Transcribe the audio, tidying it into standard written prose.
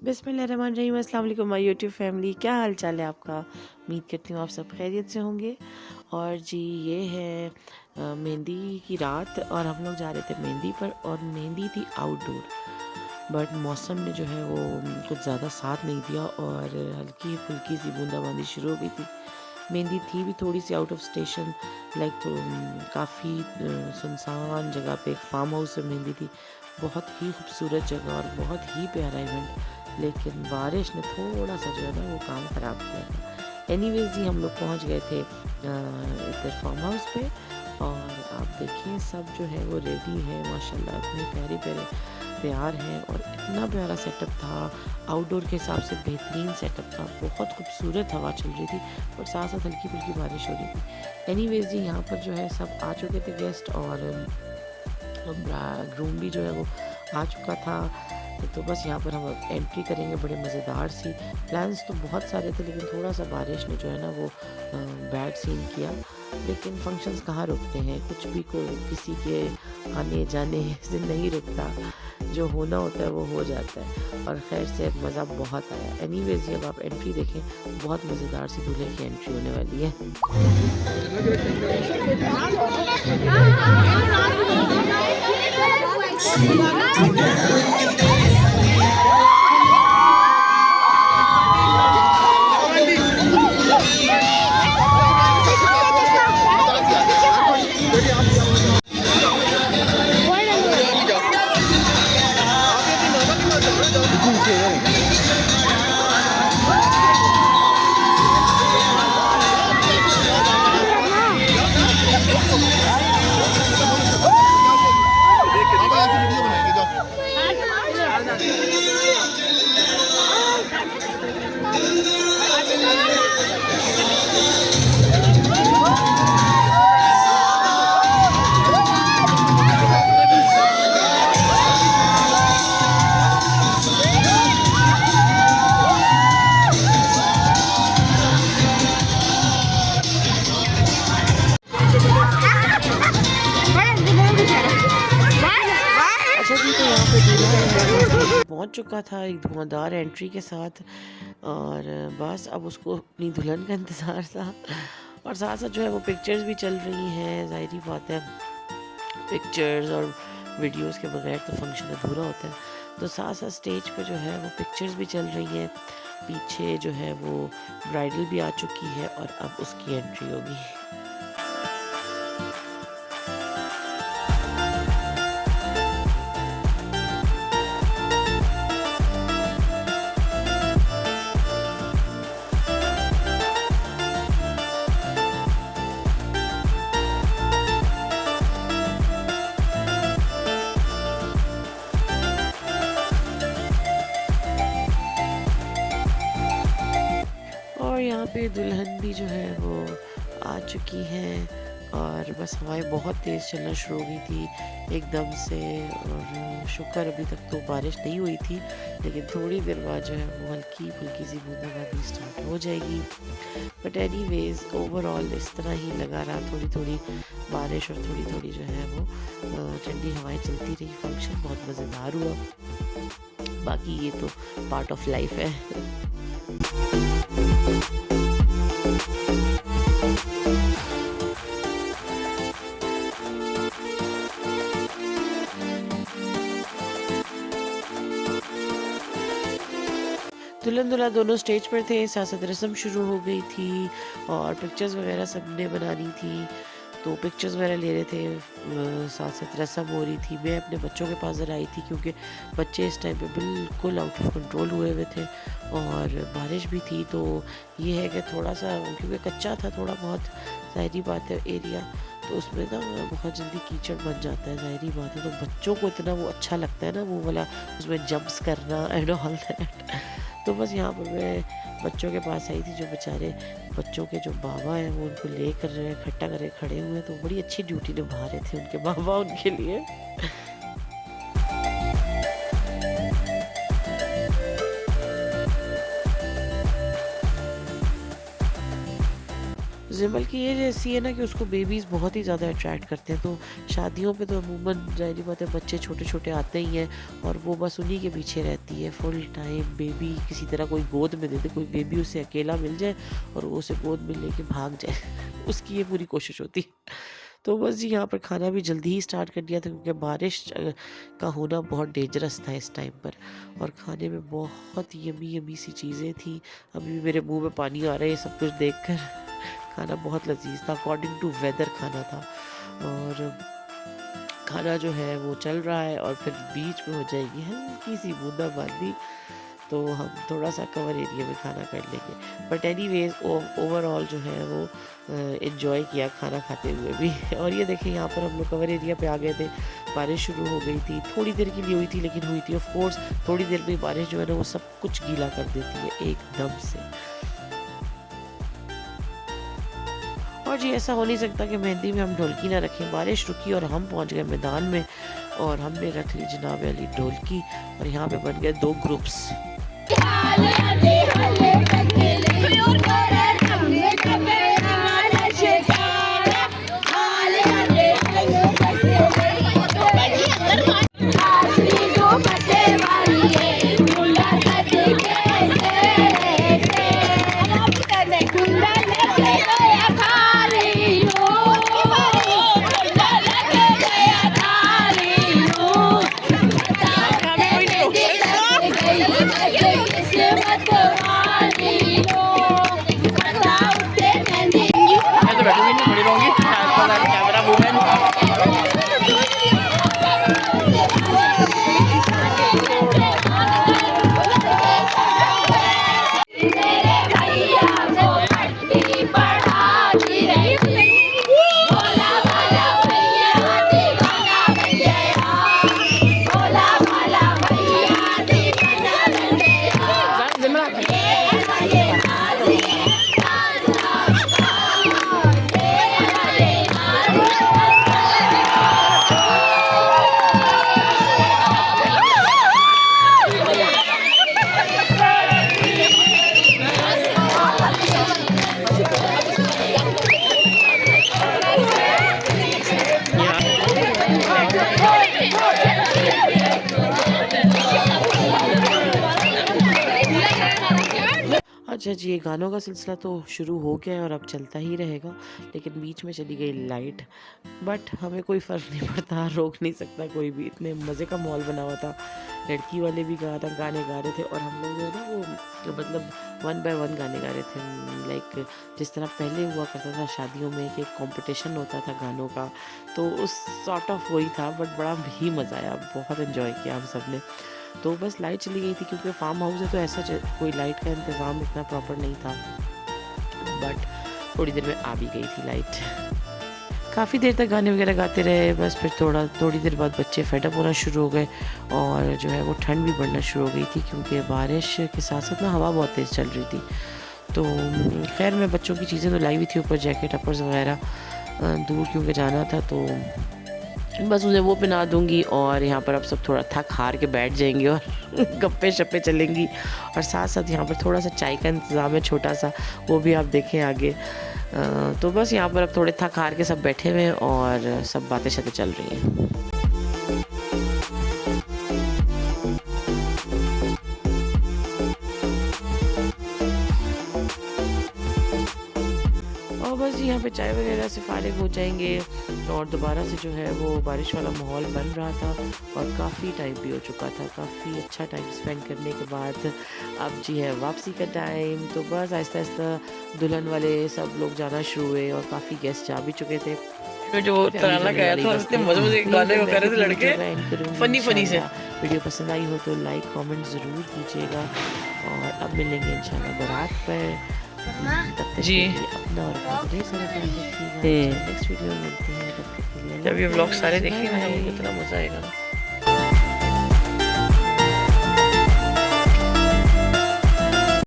बिस्मिल्लाहिर्रहमानिर्रहीम। अस्सलाम वालेकुम माय यूट्यूब फैमिली, क्या हाल चाल है आपका। उम्मीद करती हूँ आप सब खैरियत से होंगे। और जी ये है मेहंदी की रात और हम लोग जा रहे थे मेहंदी पर, और मेहंदी थी आउटडोर, बट मौसम ने जो है वो कुछ ज़्यादा साथ नहीं दिया और हल्की फुल्की सी बूंदाबांदी शुरू हो गई थी। मेहंदी थी भी थोड़ी सी आउट ऑफ स्टेशन, लाइक तो काफ़ी सुनसान जगह पे एक फार्म हाउस में मेहंदी थी। बहुत ही खूबसूरत जगह और बहुत ही प्यारा इवेंट, लेकिन बारिश ने थोड़ा सा जो है ना वो काम ख़राब किया था। एनीवेज जी हम लोग पहुंच गए थे इधर फार्म हाउस पे, और आप देखिए सब जो है वो रेडी है माशाल्लाह, इतने प्यारे प्यारे तैयार हैं और इतना प्यारा सेटअप था। आउटडोर के हिसाब से बेहतरीन सेटअप था, बहुत खूबसूरत हवा चल रही थी और साथ साथ हल्की फुल्की बारिश हो रही थी। एनीवेज जी यहाँ पर जो है सब आ चुके थे गेस्ट, और ग्रूम भी जो है वो आ चुका था। तो बस यहाँ पर हम एंट्री करेंगे। बड़े मज़ेदार सी प्लान्स तो बहुत सारे थे, लेकिन थोड़ा सा बारिश ने जो है ना वो बैड सीन किया। लेकिन फंक्शंस कहाँ रुकते हैं, कुछ भी को किसी के आने जाने से नहीं रुकता, जो होना होता है वो हो जाता है। और खैर से मज़ा बहुत आया। एनीवेज जब आप एंट्री देखें, बहुत मज़ेदार सी दूल्हे की एंट्री होने वाली है। अच्छा जी, तो यहाँ पे दूल्हा पहुँच चुका था एक धुआंधार एंट्री के साथ, और बस अब उसको अपनी दुल्हन का इंतज़ार था। और साथ साथ जो है वो पिक्चर्स भी चल रही हैं। ज़ाहिर बात है, पिक्चर्स और वीडियोस के बगैर तो फंक्शन अधूरा होता है। तो साथ साथ स्टेज पे जो है वो पिक्चर्स भी चल रही हैं। पीछे जो है वो ब्राइडल भी आ चुकी है और अब उसकी एंट्री होगी। और यहाँ पे दुल्हन भी जो है वो आ चुकी हैं, और बस हवाएं बहुत तेज़ चलना शुरू हो गई थी एकदम से। और शुक्र अभी तक तो बारिश नहीं हुई थी, लेकिन थोड़ी देर बाद जो है वो हल्की फुल्की सी बूंदाबांदी स्टार्ट हो जाएगी। बट एनीवेज ओवरऑल इस तरह ही लगा रहा, थोड़ी थोड़ी बारिश और थोड़ी थोड़ी जो है वो ठंडी हवाएं चलती रही। फंक्शन बहुत मज़ेदार हुआ, बाकी ये तो पार्ट ऑफ लाइफ है। दुल्हन दूल्हा दोनों स्टेज पर थे, साथ साथ रस्म शुरू हो गई थी और पिक्चर्स वगैरह सबने बनानी थी, तो पिक्चर्स वगैरह ले रहे थे। साथ साथ रस्म हो रही थी। मैं अपने बच्चों के पास ज़रा आई थी, क्योंकि बच्चे इस टाइम पे बिल्कुल आउट ऑफ कंट्रोल हुए हुए थे और बारिश भी थी। तो ये है कि थोड़ा सा, क्योंकि कच्चा था थोड़ा बहुत, ज़ाहिरी बात है एरिया, तो उसमें ना बहुत जल्दी कीचड़ बन जाता है, ज़ाहिरी बात है। तो बच्चों को इतना वो अच्छा लगता है ना वो वाला, उसमें जंप्स करना एंड ऑल दैट। तो बस यहाँ पर मैं बच्चों के पास आई थी, जो बेचारे बच्चों के जो बाबा हैं वो उनको ले कर इकट्ठा करे खड़े हुए, तो बड़ी अच्छी ड्यूटी निभा रहे थे उनके बाबा उनके लिए। जिमल की एज ऐसी है ना कि उसको बेबीज़ बहुत ही ज़्यादा अट्रैक्ट करते हैं, तो शादियों पे तो अमूमन ज़ाहिर बात है बच्चे छोटे छोटे आते ही हैं और वो बस उन्हीं के पीछे रहती है फुल टाइम। बेबी किसी तरह कोई गोद में दे दे, कोई बेबी उसे अकेला मिल जाए और वो उसे गोद में लेके भाग जाए उसकी ये पूरी कोशिश होती है। तो बस जी यहाँ पर खाना भी जल्दी ही स्टार्ट कर दिया था क्योंकि बारिश का होना बहुत डेंजरस था इस टाइम पर। और खाने में बहुत यमी यमी सी चीज़ें थी, अभी भी मेरे मुंह में पानी आ रहा है ये सब कुछ देखकर। खाना बहुत लजीज था, अकॉर्डिंग टू वेदर खाना था। और खाना जो है वो चल रहा है और फिर बीच में हो जाएगी हल्की सी बूंदाबांदी, तो हम थोड़ा सा कवर एरिया में खाना कर लेंगे। बट एनीवेज ओवरऑल जो है वो इन्जॉय किया खाना खाते हुए भी। और ये देखिए यहाँ पर हम लोग कवर एरिया पे आ गए थे, बारिश शुरू हो गई थी, थोड़ी देर के लिए हुई थी लेकिन हुई थी। ऑफ कोर्स थोड़ी देर में बारिश जो है ना वो सब कुछ गीला कर देती है एकदम से। और जी ऐसा हो नहीं सकता कि मेहंदी में हम ढोलकी ना रखें। बारिश रुकी और हम पहुंच गए मैदान में और हमने रख ली जनाब वाली ढोलकी और यहाँ पे बन गए 2 ग्रुप्स। अच्छा जी, ये गानों का सिलसिला तो शुरू हो गया है और अब चलता ही रहेगा, लेकिन बीच में चली गई लाइट। बट हमें कोई फ़र्क नहीं पड़ता, रोक नहीं सकता कोई भी। इतने मज़े का माहौल बना हुआ था, लड़की वाले भी गाने गा रहे थे और हम लोग जो है ना वो मतलब 1 बाय 1 गाने गा रहे थे। लाइक जिस तरह पहले हुआ करता था शादियों में कि एक कॉम्पिटिशन होता था गानों का, तो उस सॉर्ट ऑफ वही था। बट बड़ा ही मज़ा आया, बहुत इन्जॉय किया हम सब ने। तो बस लाइट चली गई थी क्योंकि फार्म हाउस है तो ऐसा कोई लाइट का इंतज़ाम इतना प्रॉपर नहीं था, बट थोड़ी देर में आ भी गई थी लाइट। काफ़ी देर तक गाने वगैरह गाते रहे, बस फिर थोड़ी देर बाद बच्चे फेडअप होना शुरू हो गए और जो है वो ठंड भी बढ़ना शुरू हो गई थी क्योंकि बारिश के साथ साथ ना हवा बहुत तेज़ चल रही थी। तो खैर मैं बच्चों की चीज़ें तो लाई हुई थी ऊपर, जैकेट अपर्स वगैरह, दूर क्योंकि जाना था तो बस उन्हें वो पहना दूंगी। और यहाँ पर अब सब थोड़ा थक हार के बैठ जाएंगे और गप्पे शप्पे चलेंगी। और साथ साथ यहाँ पर थोड़ा सा चाय का इंतज़ाम है छोटा सा, वो भी आप देखें आगे। तो बस यहाँ पर अब थोड़े थक हार के सब बैठे हुए हैं और सब बातें शातें चल रही हैं। और बस यहाँ पे चाय वगैरह से फारिग हो जाएंगे और दोबारा से जो है वो बारिश वाला माहौल बन रहा था और काफ़ी टाइम भी हो चुका था। काफ़ी अच्छा टाइम स्पेंड करने के बाद अब जी है वापसी का टाइम। तो बस आहिस्ता आहिस्ता दुल्हन वाले सब लोग जाना शुरू हुए और काफ़ी गेस्ट जा भी चुके थे। जो तराना गाया था उसने मजे गाने वो कर रहे थे लड़के फनी से। वीडियो पसंद आई हो तो लाइक कमेंट ज़रूर कीजिएगा और अब मिलेंगे इंशाल्लाह बारात पर। तब तक जी अपना और अपना सारा ध्यान रखिएगा। नेक्स्ट वीडियो में मिलते हैं, तब तक के लिए जब ये व्लॉग सारे देखेंगे ना कितना मजा आएगा।